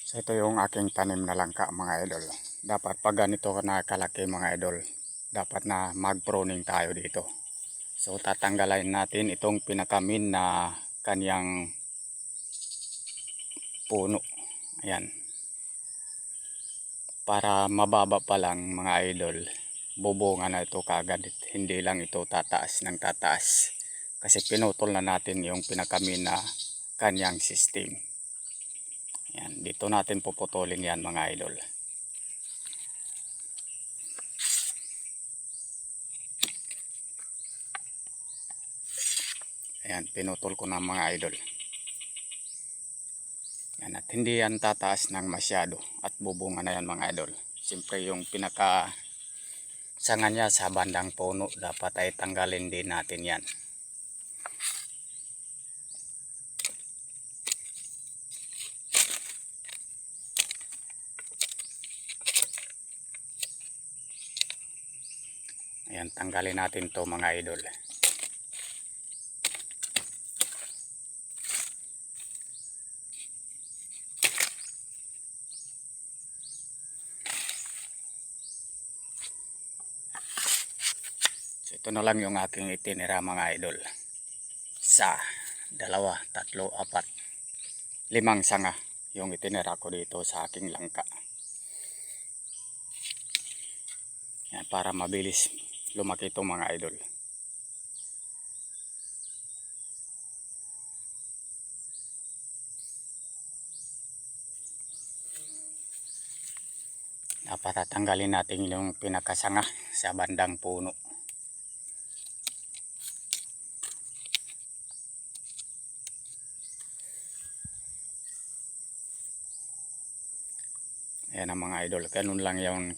So ito yung aking tanim na langka mga idol. Dapat pag ganito na kalaki mga idol, dapat na mag-pruning tayo dito. So tatanggalin natin itong pinakamin na kanyang puno. Ayan. Para mababa pa lang mga idol, bubunga na ito kagad. Hindi lang ito tataas ng tataas. Kasi pinutol na natin yung pinakamin na kanyang system. Yan, dito natin puputulin yan mga idol. Ayan, pinutol ko na mga idol. Yan, at hindi yan tataas ng masyado at bubunga na yan mga idol. Siyempre yung pinaka sanga niya sa bandang puno, dapat ay tanggalin din natin yan. Ayan, tanggalin natin to mga idol. So ito na lang yung aking itinira mga idol. Sa 2, 3, 4, 5 sanga yung itinira ko dito sa aking langka. Yan, para mabilis lumaki itong mga idol. Dapat tatanggalin natin yung pinakasanga sa bandang puno. Ayan ang mga idol, ganun lang yung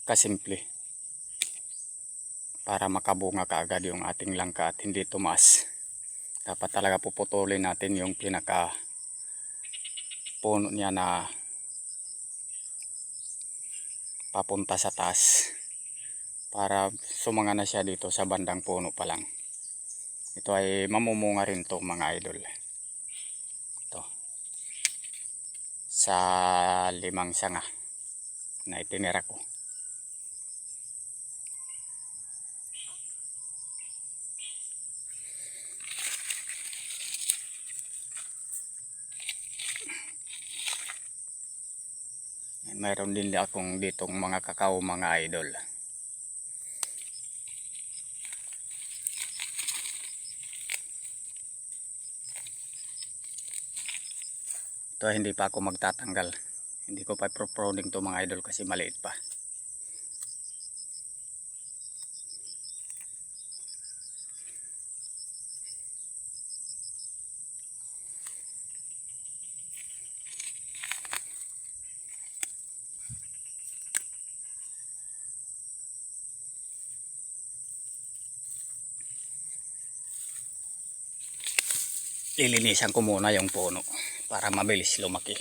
kasimple. Para makabunga kaagad yung ating langka at hindi tumaas. Dapat talaga puputulin natin yung pinaka puno niya na papunta sa taas. Para sumanga na siya dito sa bandang puno pa lang. Ito ay mamumunga rin to mga idol. Ito. Sa 5 sanga na itinira ko. Mayroon din akong ditong mga kakao mga idol. Ito hindi pa ako magtatanggal. Hindi ko pa pro-pruning to mga idol kasi maliit pa. Lilinisan ko muna yung puno para mabilis lumaki.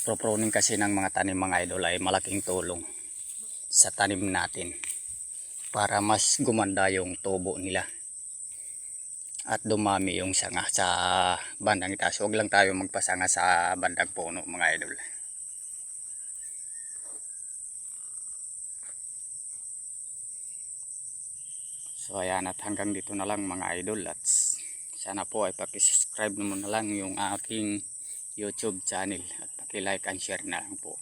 Pro-pruning kasi ng mga tanim mga idol ay malaking tulong sa tanim natin para mas gumanda yung tubo nila at dumami yung sanga sa bandang itaas. Huwag lang tayo magpasanga sa bandang puno mga idol. So ayan, at hanggang dito na lang mga idol, at sana po ay paki-subscribe naman na lang yung aking YouTube channel at paki-like and share na lang po.